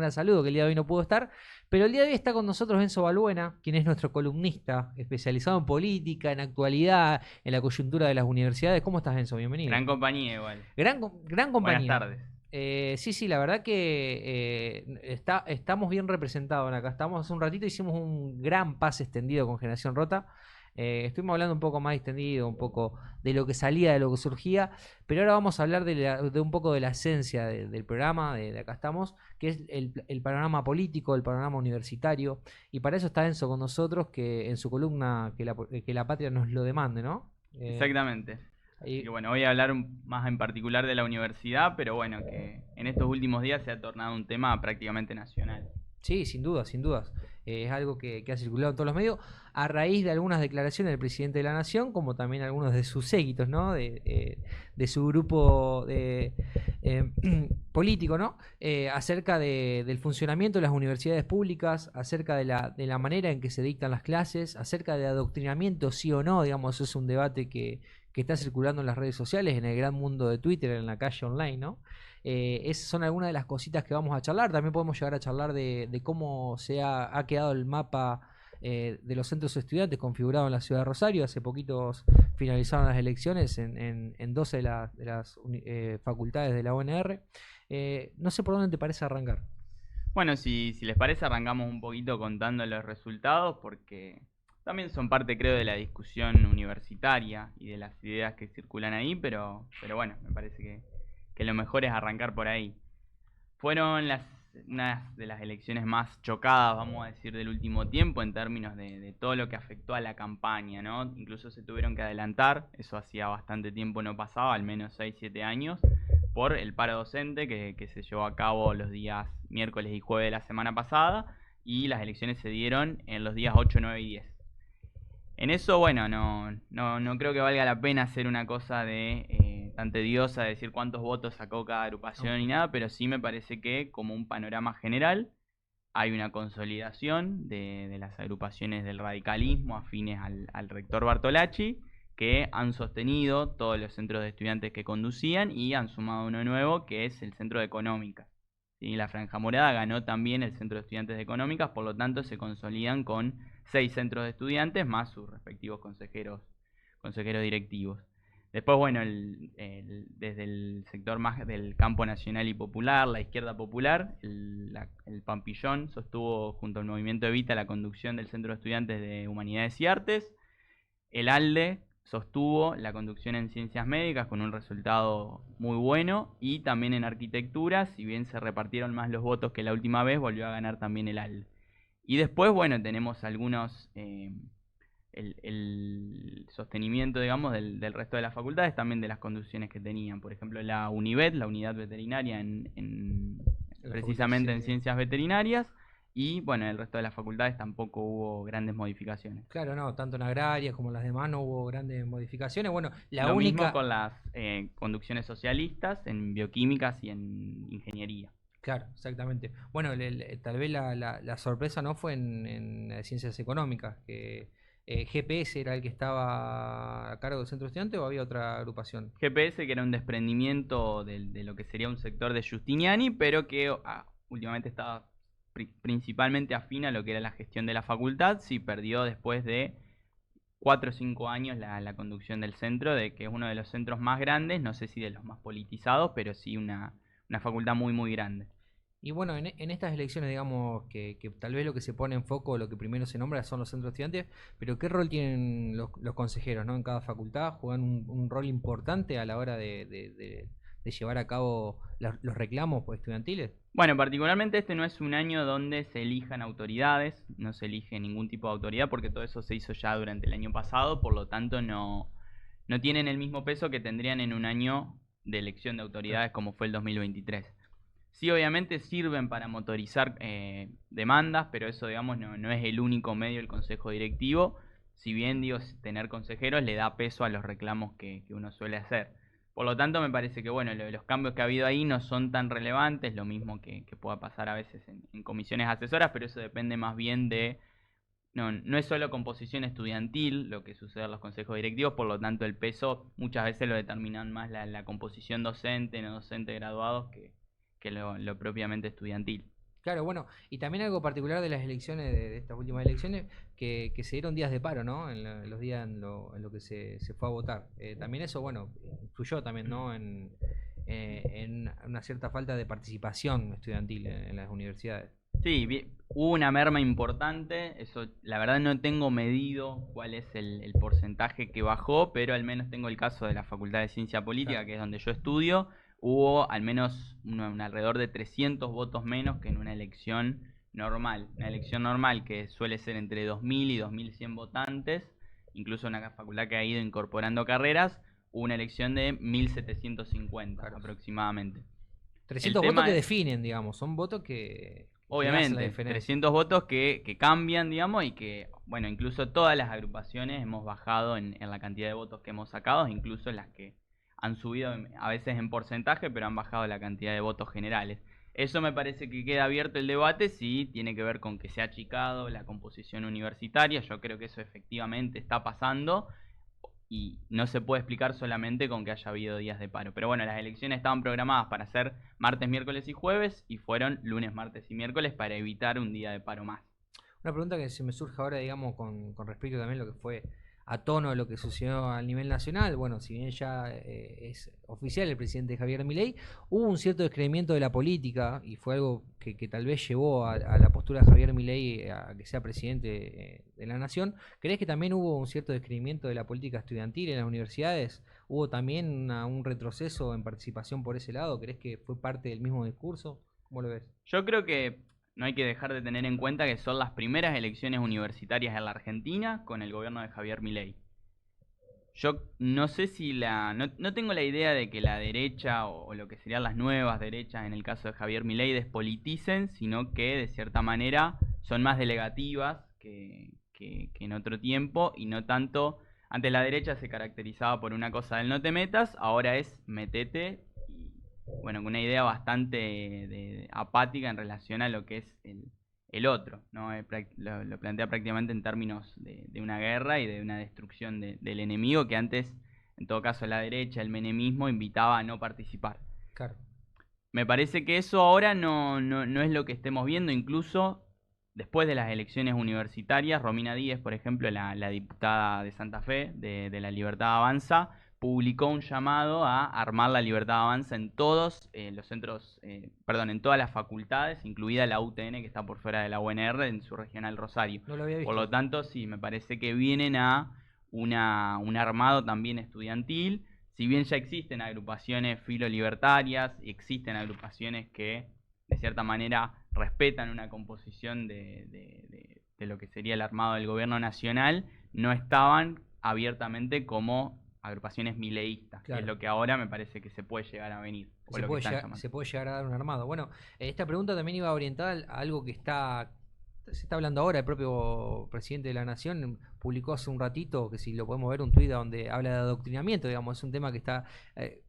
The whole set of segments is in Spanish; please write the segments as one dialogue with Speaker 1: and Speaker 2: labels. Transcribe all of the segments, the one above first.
Speaker 1: gran saludo, que el día de hoy no pudo estar. Pero el día de hoy está con nosotros Enzo Balbuena, quien es nuestro columnista, especializado en política, en actualidad, en la coyuntura de las universidades. ¿Cómo estás, Enzo? Bienvenido.
Speaker 2: Gran compañía igual.
Speaker 1: Gran
Speaker 2: Buenas
Speaker 1: compañía.
Speaker 2: tardes.
Speaker 1: Sí, la verdad que estamos bien representados acá. Estamos hace un ratito, hicimos un gran pase extendido con Generación Rota. Estuvimos hablando un poco más extendido, un poco de lo que salía, de lo que surgía, pero ahora vamos a hablar de un poco de la esencia del programa, de acá estamos, que es el panorama político, el panorama universitario, y para eso está Enzo con nosotros, que en su columna que la patria nos lo demande, ¿no?
Speaker 2: Exactamente. Así
Speaker 1: Y
Speaker 2: que bueno, voy a hablar más en particular de la universidad, pero bueno, que en estos últimos días se ha tornado un tema prácticamente nacional.
Speaker 1: Sí, sin dudas, sin dudas. Es algo que ha circulado en todos los medios a raíz de algunas declaraciones del presidente de la Nación, como también algunos de sus séquitos, ¿no? De su grupo eh, político, ¿no? Acerca del funcionamiento de las universidades públicas, acerca de la manera en que se dictan las clases, acerca de adoctrinamiento, sí o no, digamos, eso es un debate que está circulando en las redes sociales, en el gran mundo de Twitter, en la calle online, ¿no? Esas son algunas de las cositas que vamos a charlar. También podemos llegar a charlar de cómo ha quedado el mapa de los centros de estudiantes configurado en la ciudad de Rosario. Hace poquitos finalizaron las elecciones en 12 de las facultades de la UNR. No sé por dónde te parece arrancar.
Speaker 2: Bueno, si les parece, arrancamos un poquito contando los resultados, porque también son parte, creo, de la discusión universitaria y de las ideas que circulan ahí, pero bueno, me parece que lo mejor es arrancar por ahí. Fueron unas de las elecciones más chocadas, vamos a decir, del último tiempo en términos de todo lo que afectó a la campaña, ¿no? Incluso se tuvieron que adelantar, eso hacía bastante tiempo no pasaba, al menos 6-7 años, por el paro docente que se llevó a cabo los días miércoles y jueves de la semana pasada, y las elecciones se dieron en los días 8, 9 y 10. En eso, bueno, no creo que valga la pena hacer una cosa tan tediosa de decir cuántos votos sacó cada agrupación ni nada, pero sí me parece que como un panorama general hay una consolidación de las agrupaciones del radicalismo afines al rector Bartolacci, que han sostenido todos los centros de estudiantes que conducían y han sumado uno nuevo que es el Centro de Económicas. ¿Sí? La Franja Morada ganó también el Centro de Estudiantes de Económicas, por lo tanto se consolidan con 6 centros de estudiantes más sus respectivos consejeros directivos. Después, bueno, desde el sector más del campo nacional y popular, la izquierda popular, el Pampillón sostuvo junto al movimiento Evita la conducción del Centro de Estudiantes de Humanidades y Artes. El ALDE sostuvo la conducción en Ciencias Médicas con un resultado muy bueno, y también en Arquitectura, si bien se repartieron más los votos que la última vez, volvió a ganar también el ALDE. Y después, bueno, tenemos algunos... el sostenimiento, digamos, del resto de las facultades, también de las conducciones que tenían. Por ejemplo, la UNIVET, la unidad veterinaria precisamente en ciencias veterinarias, y bueno, el resto de las facultades tampoco hubo grandes modificaciones.
Speaker 1: Claro, no, tanto en agrarias como en las demás no hubo grandes modificaciones. Bueno, la
Speaker 2: Lo mismo
Speaker 1: única...
Speaker 2: con las conducciones socialistas en bioquímicas y en ingeniería.
Speaker 1: Claro, exactamente. Bueno, tal vez la sorpresa no fue en ciencias económicas, que GPS era el que estaba a cargo del centro estudiante o había otra agrupación.
Speaker 2: GPS, que era un desprendimiento de lo que sería un sector de Giustiniani, pero que últimamente estaba principalmente afín a lo que era la gestión de la facultad. Sí, perdió después de 4 o 5 años la conducción del centro, de que es uno de los centros más grandes, no sé si de los más politizados, pero sí una facultad muy, muy grande.
Speaker 1: Y bueno, en estas elecciones, digamos que tal vez lo que se pone en foco, lo que primero se nombra son los centros estudiantes, pero ¿qué rol tienen los consejeros, ¿no? En cada facultad juegan un rol importante a la hora de llevar a cabo los reclamos estudiantiles.
Speaker 2: Bueno, particularmente este no es un año donde se elijan autoridades, no se elige ningún tipo de autoridad porque todo eso se hizo ya durante el año pasado, por lo tanto no tienen el mismo peso que tendrían en un año de elección de autoridades como fue el 2023. Sí, obviamente sirven para motorizar demandas, pero eso, digamos, no es el único medio del consejo directivo. Si bien, digo, tener consejeros le da peso a los reclamos que uno suele hacer. Por lo tanto, me parece que, bueno, los cambios que ha habido ahí no son tan relevantes, lo mismo que pueda pasar a veces en comisiones asesoras, pero eso depende más bien de... No es solo composición estudiantil lo que sucede en los consejos directivos, por lo tanto el peso muchas veces lo determinan más la composición docente, no docente, graduados, que lo propiamente estudiantil.
Speaker 1: Claro, bueno, y también algo particular de las elecciones, de estas últimas elecciones, que se dieron días de paro, ¿no? En los días en lo que se fue a votar. También eso, bueno, influyó también, ¿no? En una cierta falta de participación estudiantil en las universidades.
Speaker 2: Sí, hubo una merma importante, eso la verdad no tengo medido cuál es el porcentaje que bajó, pero al menos tengo el caso de la Facultad de Ciencia Política,
Speaker 1: Claro.
Speaker 2: que es donde yo estudio, hubo al menos alrededor de 300 votos menos que en una elección normal. Una elección normal que suele ser entre 2.000 y 2.100 votantes, incluso una facultad que ha ido incorporando carreras, hubo una elección de 1.750
Speaker 1: Claro.
Speaker 2: aproximadamente. El
Speaker 1: 300 votos
Speaker 2: tema
Speaker 1: que
Speaker 2: es,
Speaker 1: definen, digamos, son votos que hacen la
Speaker 2: obviamente,
Speaker 1: diferencia.
Speaker 2: 300 votos que cambian, digamos, y que, bueno, incluso todas las agrupaciones hemos bajado en la cantidad de votos que hemos sacado, incluso las que han subido a veces en porcentaje, pero han bajado la cantidad de votos generales. Eso me parece que queda abierto el debate si tiene que ver con que se ha achicado la composición universitaria. Yo creo que eso efectivamente está pasando y no se puede explicar solamente con que haya habido días de paro. Pero bueno, las elecciones estaban programadas para ser martes, miércoles y jueves y fueron lunes, martes y miércoles para evitar un día de paro más.
Speaker 1: Una pregunta que se me surge ahora, digamos, con respecto también a lo que fue a tono de lo que sucedió a nivel nacional. Bueno, si bien ya es oficial el presidente Javier Milei, hubo un cierto descreimiento de la política y fue algo que tal vez llevó a la postura de Javier Milei a que sea presidente de la nación. ¿Crees que también hubo un cierto descreimiento de la política estudiantil en las universidades? ¿Hubo también un retroceso en participación por ese lado? ¿Crees que fue parte del mismo discurso? ¿Cómo lo ves?
Speaker 2: Yo creo que no hay que dejar de tener en cuenta que son las primeras elecciones universitarias en la Argentina con el gobierno de Javier Milei. Yo no sé si no tengo la idea de que la derecha o lo que serían las nuevas derechas en el caso de Javier Milei despoliticen, sino que de cierta manera son más delegativas que en otro tiempo y no tanto. Antes la derecha se caracterizaba por una cosa del no te metas, ahora es metete y bueno, con una idea bastante apática en relación a lo que es el otro, ¿no? Lo plantea prácticamente en términos de una guerra y de una destrucción del enemigo que antes, en todo caso, la derecha, el menemismo, invitaba a no participar.
Speaker 1: Claro.
Speaker 2: Me parece que eso ahora no es lo que estemos viendo, incluso después de las elecciones universitarias. Romina Díez, por ejemplo, la diputada de Santa Fe, de La Libertad Avanza, publicó un llamado a armar La Libertad Avanza en todos los centros, perdón, en todas las facultades, incluida la UTN, que está por fuera de la UNR, en su regional Rosario.
Speaker 1: No lo había
Speaker 2: Por
Speaker 1: visto
Speaker 2: lo
Speaker 1: eso.
Speaker 2: tanto, sí, me parece que vienen a un armado también estudiantil. Si bien ya existen agrupaciones filolibertarias, existen agrupaciones que de cierta manera respetan una composición de lo que sería el armado del gobierno nacional, no estaban abiertamente como agrupaciones mileístas, que es
Speaker 1: Claro.
Speaker 2: lo que ahora me parece que se puede llegar a venir, o lo que están llamando.
Speaker 1: Se puede llegar a dar un armado. Bueno, esta pregunta también iba orientada a algo que se está hablando ahora. El propio presidente de la Nación publicó hace un ratito, que si lo podemos ver, un tuit donde habla de adoctrinamiento, digamos, es un tema que está...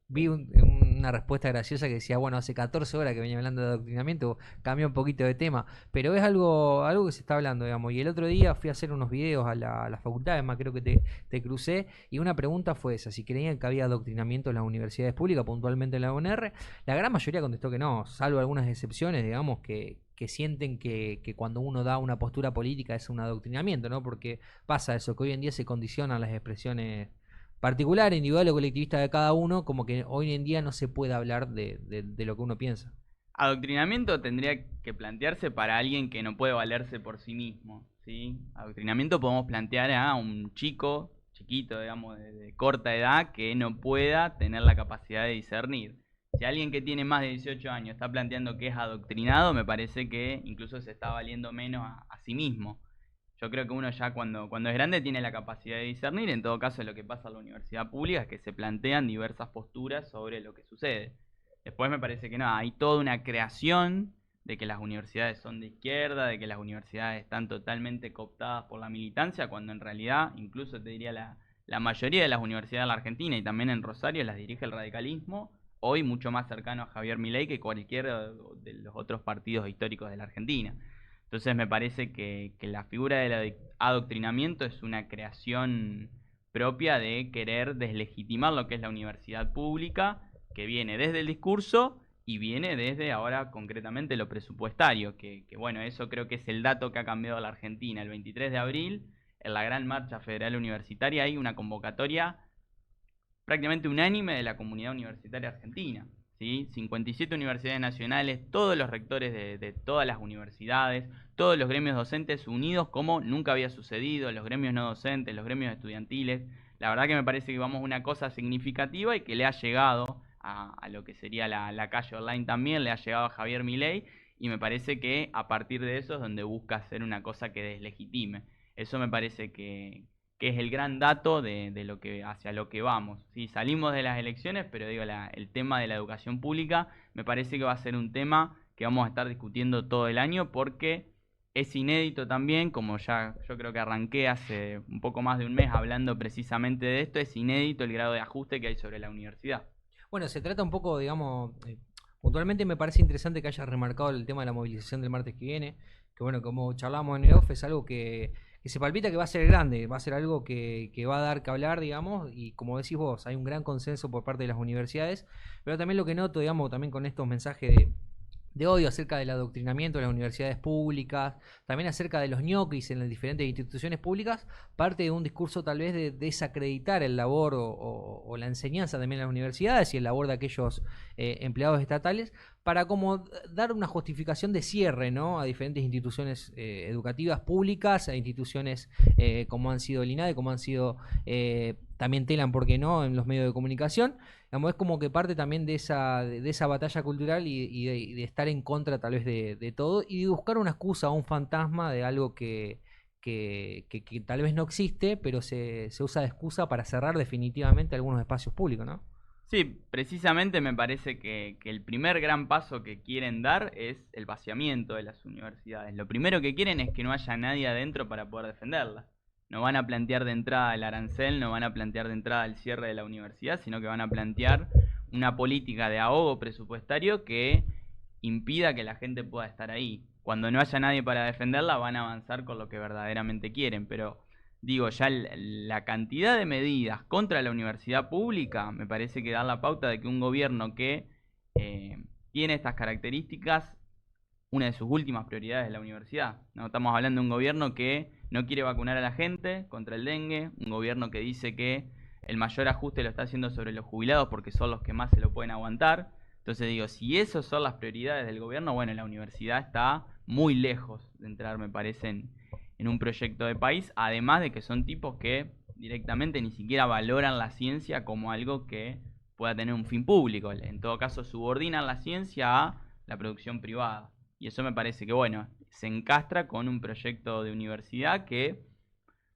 Speaker 1: vi una respuesta graciosa que decía, bueno, hace 14 horas que venía hablando de adoctrinamiento, cambió un poquito de tema, pero es algo que se está hablando, digamos. Y el otro día fui a hacer unos videos a la facultad, además creo que te crucé, y una pregunta fue esa, si creían que había adoctrinamiento en las universidades públicas, puntualmente en la UNR. La gran mayoría contestó que no, salvo algunas excepciones, digamos, que sienten que cuando uno da una postura política es un adoctrinamiento, ¿no? Porque pasa eso, que hoy en día se condicionan las expresiones particulares, individuales o colectivistas de cada uno, como que hoy en día no se puede hablar de lo que uno piensa.
Speaker 2: Adoctrinamiento tendría que plantearse para alguien que no puede valerse por sí mismo, ¿sí? Adoctrinamiento podemos plantear a un chico, chiquito, digamos, de corta edad, que no pueda tener la capacidad de discernir. Si alguien que tiene más de 18 años está planteando que es adoctrinado, me parece que incluso se está valiendo menos a sí mismo. Yo creo que uno ya cuando es grande tiene la capacidad de discernir. En todo caso, lo que pasa en la universidad pública es que se plantean diversas posturas sobre lo que sucede. Después me parece que no, hay toda una creación de que las universidades son de izquierda, de que las universidades están totalmente cooptadas por la militancia, cuando en realidad, incluso te diría la mayoría de las universidades de la Argentina y también en Rosario las dirige el radicalismo, hoy mucho más cercano a Javier Milei que cualquiera de los otros partidos históricos de la Argentina. Entonces me parece que la figura del adoctrinamiento es una creación propia de querer deslegitimar lo que es la universidad pública, que viene desde el discurso y viene desde ahora concretamente lo presupuestario, que bueno, eso creo que es el dato que ha cambiado la Argentina. El 23 de abril, en la Gran Marcha Federal Universitaria, hay una convocatoria prácticamente unánime de la comunidad universitaria argentina. ¿Sí? 57 universidades nacionales, todos los rectores de todas las universidades, todos los gremios docentes unidos como nunca había sucedido, los gremios no docentes, los gremios estudiantiles. La verdad que me parece que vamos a una cosa significativa y que le ha llegado a lo que sería la calle online también, le ha llegado a Javier Milei, y me parece que a partir de eso es donde busca hacer una cosa que deslegitime. Eso me parece que es el gran dato de lo que, hacia lo que vamos. ¿Sí? Salimos de las elecciones, pero digo, el tema de la educación pública me parece que va a ser un tema que vamos a estar discutiendo todo el año, porque es inédito también, como ya yo creo que arranqué hace un poco más de un mes hablando precisamente de esto, es inédito el grado de ajuste que hay sobre la universidad.
Speaker 1: Bueno, se trata un poco, digamos, puntualmente me parece interesante que hayas remarcado el tema de la movilización del martes que viene, que bueno, como charlamos en el off, es algo que se palpita que va a ser grande, va a ser algo que va a dar que hablar, digamos, y como decís vos, hay un gran consenso por parte de las universidades, pero también lo que noto, digamos, también con estos mensajes de odio acerca del adoctrinamiento de las universidades públicas, también acerca de los ñoquis en las diferentes instituciones públicas, parte de un discurso tal vez de desacreditar el labor o la enseñanza también en las universidades y el labor de aquellos empleados estatales, para como dar una justificación de cierre, ¿no?, a diferentes instituciones educativas públicas, a instituciones como han sido el INADE, como han sido también TELAN, ¿por qué no?, en los medios de comunicación. Digamos, es como que parte también de esa batalla cultural y de estar en contra tal vez de todo y de buscar una excusa o un fantasma de algo que tal vez no existe, pero se usa de excusa para cerrar definitivamente algunos espacios públicos, ¿no?
Speaker 2: Sí, precisamente me parece que el primer gran paso que quieren dar es el vaciamiento de las universidades. Lo primero que quieren es que no haya nadie adentro para poder defenderlas. No van a plantear de entrada el arancel, no van a plantear de entrada el cierre de la universidad, sino que van a plantear una política de ahogo presupuestario que impida que la gente pueda estar ahí. Cuando no haya nadie para defenderla, van a avanzar con lo que verdaderamente quieren, pero digo, ya la cantidad de medidas contra la universidad pública me parece que da la pauta de que un gobierno que tiene estas características, una de sus últimas prioridades es la universidad. ¿No? Estamos hablando de un gobierno que no quiere vacunar a la gente contra el dengue, un gobierno que dice que el mayor ajuste lo está haciendo sobre los jubilados porque son los que más se lo pueden aguantar. Entonces digo, si esas son las prioridades del gobierno, bueno, la universidad está muy lejos de entrar, me parece, en un proyecto de país, además de que son tipos que directamente ni siquiera valoran la ciencia como algo que pueda tener un fin público. En todo caso, subordinan la ciencia a la producción privada. Y eso me parece que, bueno, se encastra con un proyecto de universidad que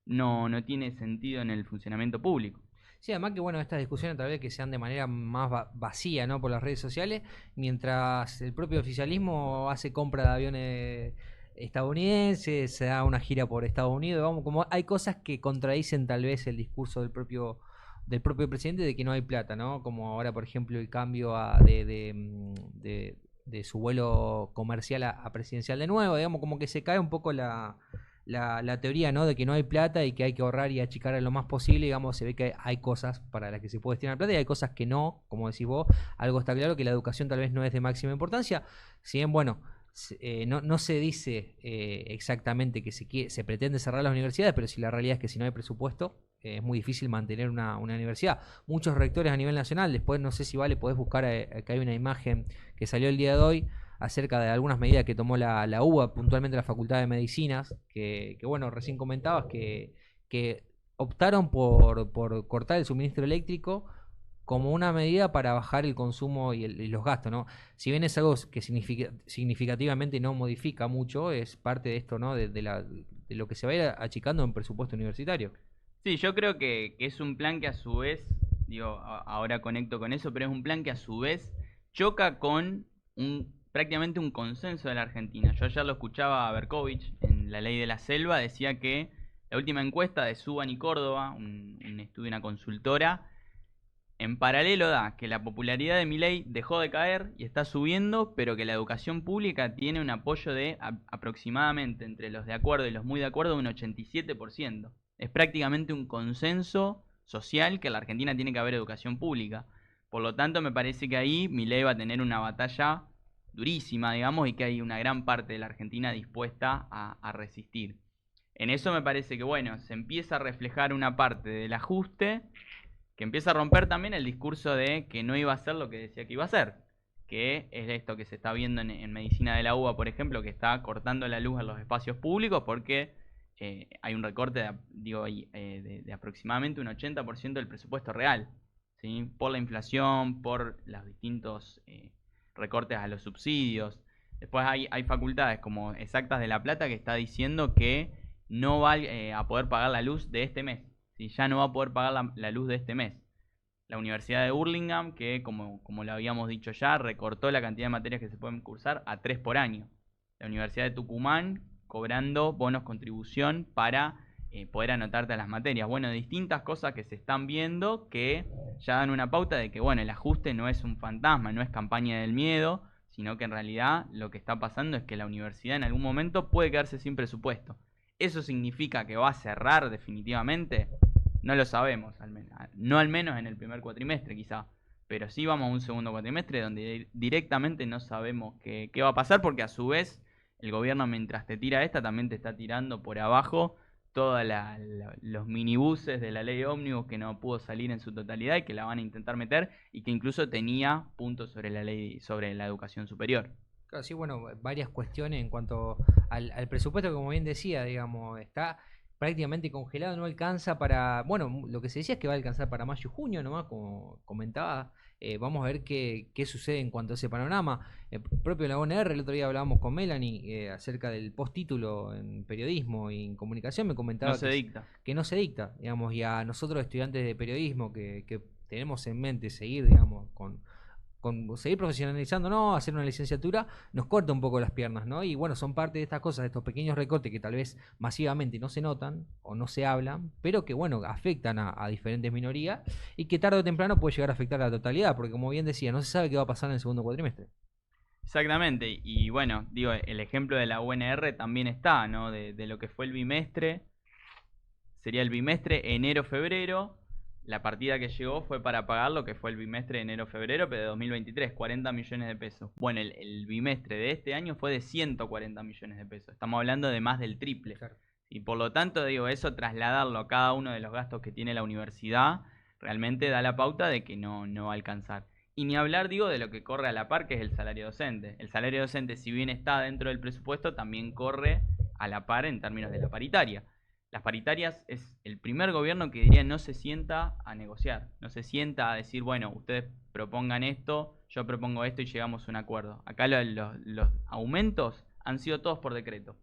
Speaker 2: no tiene sentido en el funcionamiento público.
Speaker 1: Sí, además que bueno, estas discusiones tal vez que sean de manera más vacía, ¿no?, por las redes sociales, mientras el propio oficialismo hace compra de aviones estadounidenses, se da una gira por Estados Unidos, vamos, como hay cosas que contradicen tal vez el discurso del propio presidente de que no hay plata, ¿no? Como ahora, por ejemplo, el cambio de su vuelo comercial a presidencial de nuevo, digamos, como que se cae un poco la teoría, ¿no?, de que no hay plata y que hay que ahorrar y achicar lo más posible. Digamos, se ve que hay cosas para las que se puede destinar plata y hay cosas que no, como decís vos. Algo está claro, que la educación tal vez no es de máxima importancia, si bien, bueno, no se dice exactamente que se pretende cerrar las universidades, pero si la realidad es que si no hay presupuesto, es muy difícil mantener una universidad. Muchos rectores a nivel nacional, después no sé si vale, podés buscar, que hay una imagen que salió el día de hoy acerca de algunas medidas que tomó la UBA, puntualmente la Facultad de Medicinas, que bueno, recién comentabas que optaron por cortar el suministro eléctrico como una medida para bajar el consumo y los gastos, ¿no? Si bien es algo que significativamente no modifica mucho, es parte de esto, ¿no?, de lo que se va a ir achicando en presupuesto universitario.
Speaker 2: Sí, yo creo que es un plan que a su vez, digo, ahora conecto con eso, pero es un plan que a su vez choca con prácticamente un consenso de la Argentina. Yo ayer lo escuchaba a Berkovich en La Ley de la Selva, decía que la última encuesta de Suban y Córdoba, un estudio, una consultora, en paralelo da que la popularidad de Milei dejó de caer y está subiendo, pero que la educación pública tiene un apoyo de aproximadamente entre los de acuerdo y los muy de acuerdo de un 87%. Es prácticamente un consenso social que en la Argentina tiene que haber educación pública. Por lo tanto, me parece que ahí Milei va a tener una batalla durísima, digamos, y que hay una gran parte de la Argentina dispuesta a resistir. En eso me parece que, bueno, se empieza a reflejar una parte del ajuste que empieza a romper también el discurso de que no iba a ser lo que decía que iba a ser, que es esto que se está viendo en medicina de la UBA, por ejemplo, que está cortando la luz en los espacios públicos porque hay un recorte de aproximadamente un 80% del presupuesto real, ¿sí? Por la inflación, por los distintos recortes a los subsidios. Después hay facultades como Exactas de La Plata que está diciendo que no va a poder pagar la luz de este mes. ¿Sí? Ya no va a poder pagar la luz de este mes. La Universidad de Burlingame, que como lo habíamos dicho ya, recortó la cantidad de materias que se pueden cursar a 3 por año. La Universidad de Tucumán, cobrando bonos contribución para poder anotarte a las materias. Bueno, distintas cosas que se están viendo que ya dan una pauta de que, bueno, el ajuste no es un fantasma, no es campaña del miedo, sino que en realidad lo que está pasando es que la universidad en algún momento puede quedarse sin presupuesto. ¿Eso significa que va a cerrar definitivamente? No lo sabemos, no al menos en el primer cuatrimestre quizá, pero sí vamos a un segundo cuatrimestre donde directamente no sabemos qué va a pasar, porque a su vez el gobierno, mientras te tira esta, también te está tirando por abajo todos los minibuses de la ley ómnibus que no pudo salir en su totalidad y que la van a intentar meter, y que incluso tenía puntos sobre la ley sobre la educación superior.
Speaker 1: Claro, sí, bueno, varias cuestiones en cuanto al presupuesto, como bien decía, digamos, está prácticamente congelado, no alcanza para, bueno, lo que se decía es que va a alcanzar para mayo y junio nomás, como comentaba. Vamos a ver qué sucede en cuanto a ese panorama. Propio de la UNR, el otro día hablábamos con Melanie acerca del postítulo en periodismo y en comunicación, me comentaba
Speaker 2: No se dicta.
Speaker 1: que no se dicta, digamos, y a nosotros estudiantes de periodismo que tenemos en mente seguir, digamos, con seguir profesionalizando, ¿no? Hacer una licenciatura, nos corta un poco las piernas, ¿no? Y bueno, son parte de estas cosas, de estos pequeños recortes que tal vez masivamente no se notan o no se hablan, pero que, bueno, afectan a diferentes minorías y que tarde o temprano puede llegar a afectar a la totalidad, porque como bien decía, no se sabe qué va a pasar en el segundo cuatrimestre.
Speaker 2: Exactamente, y bueno, digo, el ejemplo de la UNR también está, ¿no? De lo que fue el bimestre, sería el bimestre enero-febrero. La partida que llegó fue para pagar lo que fue el bimestre de enero-febrero, pero de 2023, 40 millones de pesos. Bueno, el bimestre de este año fue de 140 millones de pesos. Estamos hablando de más del triple. Claro. Y por lo tanto, digo, eso trasladarlo a cada uno de los gastos que tiene la universidad, realmente da la pauta de que no va a alcanzar. Y ni hablar, digo, de lo que corre a la par, que es el salario docente. El salario docente, si bien está dentro del presupuesto, también corre a la par en términos de la paritaria. Las paritarias es el primer gobierno que diría no se sienta a negociar, no se sienta a decir, bueno, ustedes propongan esto, yo propongo esto y llegamos a un acuerdo. Acá los aumentos han sido todos por decreto,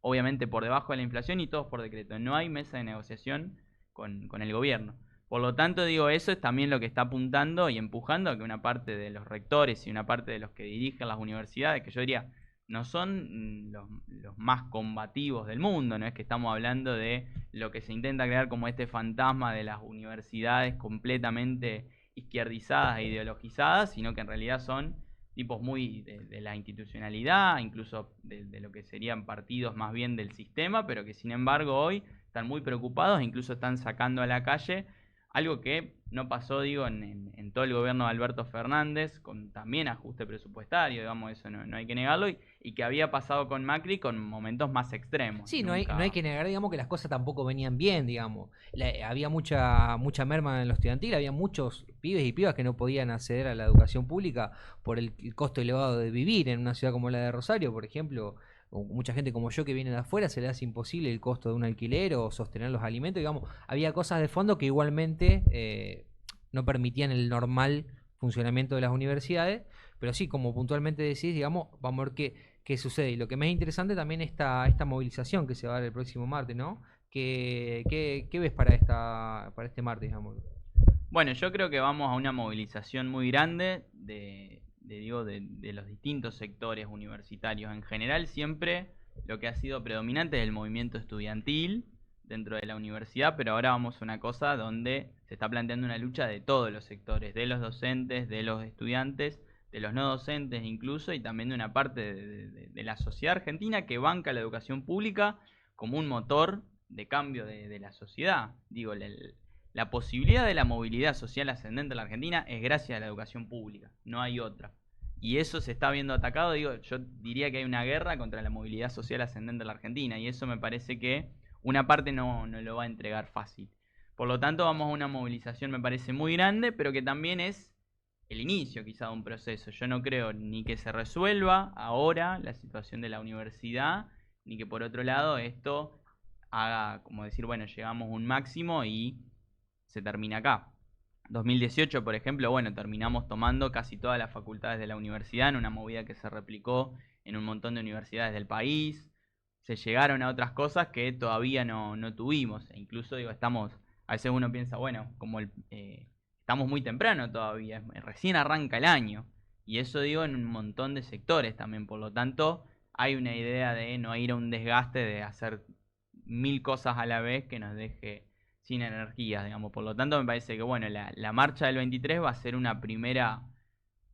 Speaker 2: obviamente por debajo de la inflación y todos por decreto. No hay mesa de negociación con el gobierno. Por lo tanto, digo, eso es también lo que está apuntando y empujando a que una parte de los rectores y una parte de los que dirigen las universidades, que yo diría, no son los más combativos del mundo, no es que estamos hablando de lo que se intenta crear como este fantasma de las universidades completamente izquierdizadas e ideologizadas, sino que en realidad son tipos muy de la institucionalidad, incluso de lo que serían partidos más bien del sistema, pero que sin embargo hoy están muy preocupados e incluso están sacando a la calle algo que no pasó, digo, en todo el gobierno de Alberto Fernández, con también ajuste presupuestario, digamos, eso no hay que negarlo, y que había pasado con Macri con momentos más extremos.
Speaker 1: Sí, no hay que negar, digamos, que las cosas tampoco venían bien, digamos. Había mucha merma en lo estudiantil, había muchos pibes y pibas que no podían acceder a la educación pública por el costo elevado de vivir en una ciudad como la de Rosario, por ejemplo. Mucha gente como yo que viene de afuera se le hace imposible el costo de un alquiler o sostener los alimentos, digamos, había cosas de fondo que igualmente no permitían el normal funcionamiento de las universidades, pero sí, como puntualmente decís, digamos, vamos a ver qué sucede. Y lo que más interesante también esta movilización que se va a dar el próximo martes, ¿no? ¿Qué ves para este martes, digamos?
Speaker 2: Bueno, yo creo que vamos a una movilización muy grande de los distintos sectores universitarios. En general, siempre lo que ha sido predominante es el movimiento estudiantil dentro de la universidad, pero ahora vamos a una cosa donde se está planteando una lucha de todos los sectores, de los docentes, de los estudiantes, de los no docentes incluso, y también de una parte de la sociedad argentina que banca la educación pública como un motor de cambio de la sociedad. Digo, la posibilidad de la movilidad social ascendente en la Argentina es gracias a la educación pública, no hay otra. Y eso se está viendo atacado, digo, yo diría que hay una guerra contra la movilidad social ascendente en la Argentina, y eso me parece que una parte no lo va a entregar fácil. Por lo tanto, vamos a una movilización, me parece, muy grande, pero que también es el inicio quizá de un proceso. Yo no creo ni que se resuelva ahora la situación de la universidad, ni que por otro lado esto haga como decir, bueno, llegamos a un máximo y se termina acá. 2018, por ejemplo, bueno, terminamos tomando casi todas las facultades de la universidad en una movida que se replicó en un montón de universidades del país. Se llegaron a otras cosas que todavía no tuvimos. E incluso, digo, a veces uno piensa, bueno, estamos muy temprano todavía, recién arranca el año. Y eso digo en un montón de sectores también. Por lo tanto, hay una idea de no ir a un desgaste de hacer 1000 cosas a la vez que nos deje sin energía, digamos. Por lo tanto, me parece que bueno, la marcha del 23 va a ser una primera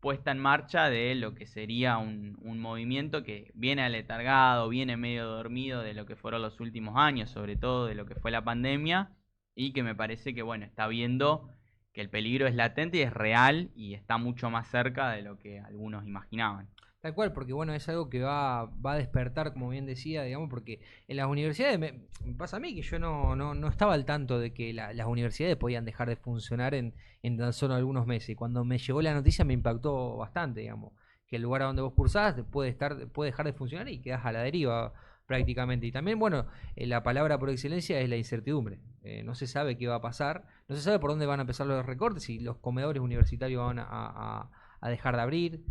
Speaker 2: puesta en marcha de lo que sería un movimiento que viene aletargado, viene medio dormido de lo que fueron los últimos años, sobre todo de lo que fue la pandemia, y que me parece que bueno, está viendo que el peligro es latente y es real y está mucho más cerca de lo que algunos imaginaban.
Speaker 1: Tal cual, porque bueno, es algo que va a despertar, como bien decía, digamos, porque en las universidades, me pasa a mí que yo no estaba al tanto de que las universidades podían dejar de funcionar en tan solo algunos meses. Y cuando me llegó la noticia me impactó bastante, digamos, que el lugar a donde vos cursás puede dejar de funcionar y quedás a la deriva prácticamente. Y también, bueno, la palabra por excelencia es la incertidumbre. No se sabe qué va a pasar, no se sabe por dónde van a empezar los recortes, si los comedores universitarios van a dejar de abrir.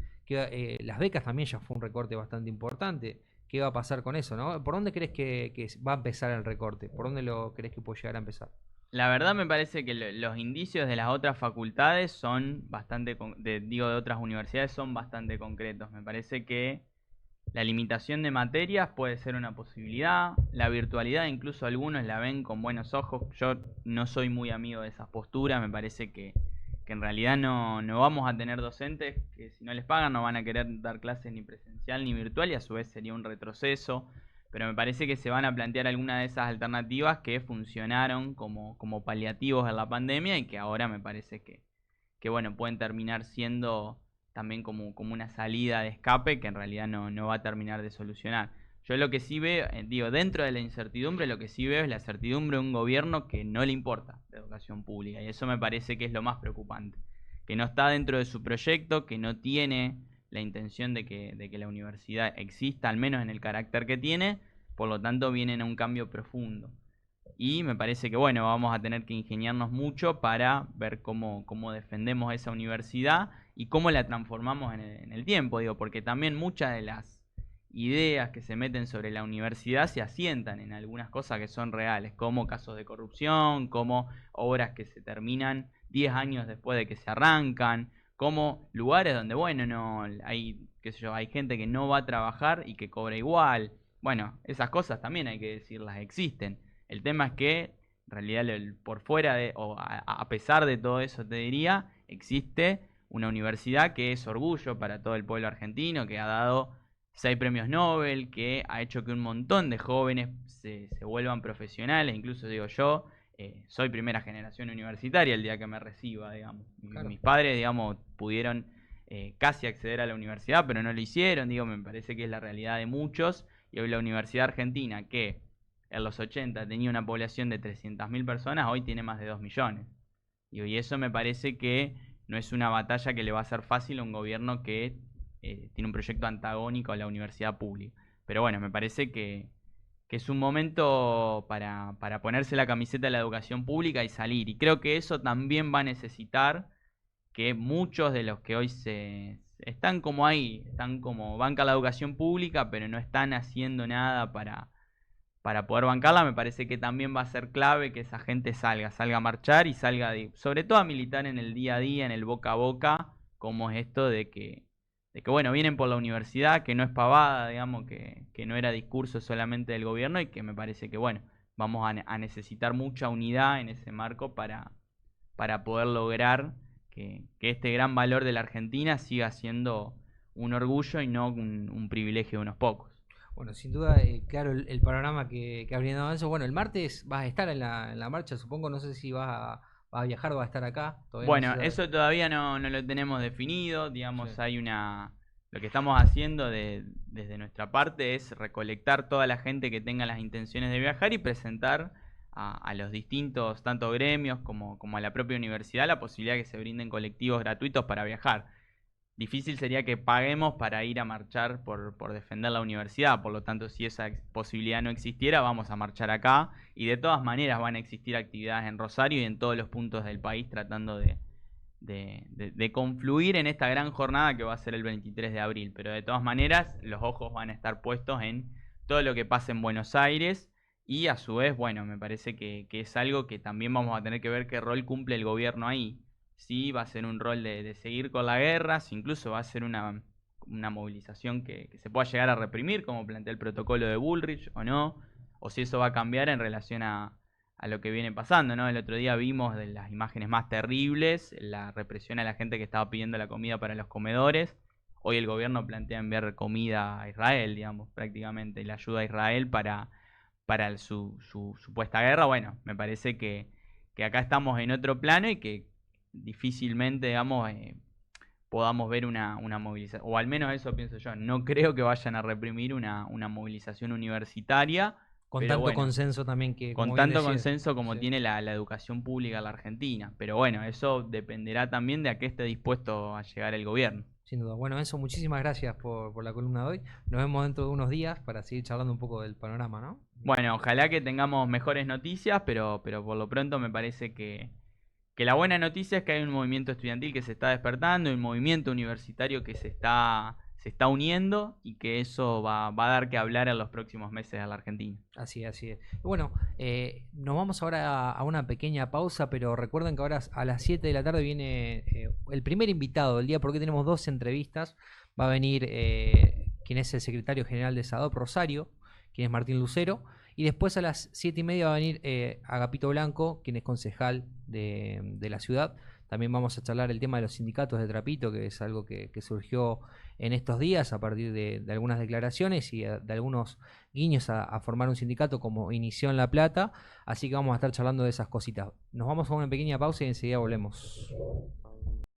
Speaker 1: Las becas también ya fue un recorte bastante importante. ¿Qué va a pasar con eso, no? ¿Por dónde crees que va a empezar el recorte? ¿Por dónde lo crees que puede llegar a empezar?
Speaker 2: La verdad me parece que los indicios de las otras facultades son bastante, de otras universidades son bastante concretos. Me parece que la limitación de materias puede ser una posibilidad. La virtualidad incluso algunos la ven con buenos ojos. Yo no soy muy amigo de esas posturas. Me parece que en realidad no vamos a tener docentes que si no les pagan no van a querer dar clases ni presencial ni virtual y a su vez sería un retroceso. Pero me parece que se van a plantear algunas de esas alternativas que funcionaron como paliativos en la pandemia y que ahora me parece que bueno, pueden terminar siendo también como una salida de escape que en realidad no va a terminar de solucionar. Yo lo que sí veo, digo, dentro de la incertidumbre, lo que sí veo es la certidumbre de un gobierno que no le importa la educación pública. Y eso me parece que es lo más preocupante. Que no está dentro de su proyecto, que no tiene la intención de que la universidad exista, al menos en el carácter que tiene, por lo tanto vienen a un cambio profundo. Y me parece que bueno, vamos a tener que ingeniarnos mucho para ver cómo defendemos esa universidad y cómo la transformamos en el tiempo, digo, porque también muchas de las ideas que se meten sobre la universidad se asientan en algunas cosas que son reales, como casos de corrupción, como obras que se terminan 10 años después de que se arrancan, como lugares donde, bueno, no hay, qué sé yo, hay gente que no va a trabajar y que cobra igual. Bueno, esas cosas también hay que decirlas, existen. El tema es que, en realidad, por fuera de, o a pesar de todo eso, te diría, existe una universidad que es orgullo para todo el pueblo argentino, que ha dado 6 premios Nobel, que ha hecho que un montón de jóvenes se vuelvan profesionales, incluso digo yo, soy primera generación universitaria el día que me reciba, digamos. Claro. Mis padres, digamos, pudieron casi acceder a la universidad, pero no lo hicieron, digo, me parece que es la realidad de muchos, y hoy la Universidad Argentina, que en los 80 tenía una población de 300.000 personas, hoy tiene más de 2 millones. Y eso me parece que no es una batalla que le va a ser fácil a un gobierno que tiene un proyecto antagónico a la universidad pública. Pero bueno, me parece que es un momento para ponerse la camiseta de la educación pública y salir. Y creo que eso también va a necesitar que muchos de los que hoy están como ahí, están como banca la educación pública, pero no están haciendo nada para poder bancarla, me parece que también va a ser clave que esa gente salga a marchar y salga, sobre todo a militar en el día a día, en el boca a boca, como es esto de que bueno, vienen por la universidad, que no es pavada, digamos, que no era discurso solamente del gobierno y que me parece que bueno, vamos a necesitar mucha unidad en ese marco para poder lograr que este gran valor de la Argentina siga siendo un orgullo y no un privilegio de unos pocos.
Speaker 1: Bueno, sin duda, claro, el panorama que ha brindado eso. Bueno, el martes vas a estar en la marcha, supongo, no sé si vas va a viajar o va a estar acá? Todavía no
Speaker 2: Bueno,
Speaker 1: se sabe.
Speaker 2: eso todavía no lo tenemos definido, digamos,
Speaker 1: Sí.
Speaker 2: hay una... Lo que estamos haciendo desde nuestra parte es recolectar toda la gente que tenga las intenciones de viajar y presentar a los distintos, tanto gremios como a la propia universidad, la posibilidad de que se brinden colectivos gratuitos para viajar. Difícil sería que paguemos para ir a marchar por defender la universidad, por lo tanto, si esa posibilidad no existiera, vamos a marchar acá y de todas maneras van a existir actividades en Rosario y en todos los puntos del país tratando de confluir en esta gran jornada que va a ser el 23 de abril. Pero de todas maneras, los ojos van a estar puestos en todo lo que pase en Buenos Aires y a su vez, bueno, me parece que es algo que también vamos a tener que ver qué rol cumple el gobierno ahí. Si va a ser un rol de seguir con la guerra, si incluso va a ser una movilización que se pueda llegar a reprimir, como plantea el protocolo de Bullrich o no, o si eso va a cambiar en relación a lo que viene pasando, ¿no? El otro día vimos de las imágenes más terribles, la represión a la gente que estaba pidiendo la comida para los comedores. Hoy el gobierno plantea enviar comida a Israel, digamos, prácticamente, la ayuda a Israel para su supuesta guerra. Bueno, me parece que acá estamos en otro plano y que difícilmente, digamos, podamos ver una movilización, o al menos eso pienso yo. No creo que vayan a reprimir una movilización universitaria,
Speaker 1: Con
Speaker 2: pero
Speaker 1: tanto
Speaker 2: bueno,
Speaker 1: consenso también que,
Speaker 2: con
Speaker 1: como bien
Speaker 2: tanto
Speaker 1: decís.
Speaker 2: consenso como
Speaker 1: Sí.
Speaker 2: tiene la educación pública en la Argentina. Pero bueno, eso dependerá también de a qué esté dispuesto a llegar el gobierno.
Speaker 1: Sin duda. Bueno, Enzo, muchísimas gracias por la columna de hoy. Nos vemos dentro de unos días para seguir charlando un poco del panorama, ¿no?
Speaker 2: Bueno, ojalá que tengamos mejores noticias, pero por lo pronto me parece que la buena noticia es que hay un movimiento estudiantil que se está despertando, un movimiento universitario que se está uniendo y que eso va a dar que hablar en los próximos meses a la Argentina.
Speaker 1: Así es, así es. Y bueno, nos vamos ahora a una pequeña pausa, pero recuerden que ahora a las 7 de la tarde viene el primer invitado del día, porque tenemos dos entrevistas. Va a venir quien es el secretario general de SADOP Rosario, quien es Martín Lucero, y después a las 7:30 va a venir Agapito Blanco, quien es concejal de la ciudad. También vamos a charlar el tema de los sindicatos de Trapito, que es algo que surgió en estos días a partir de algunas declaraciones y de algunos guiños a formar un sindicato como inició en La Plata. Así que vamos a estar charlando de esas cositas. Nos vamos a una pequeña pausa y enseguida volvemos.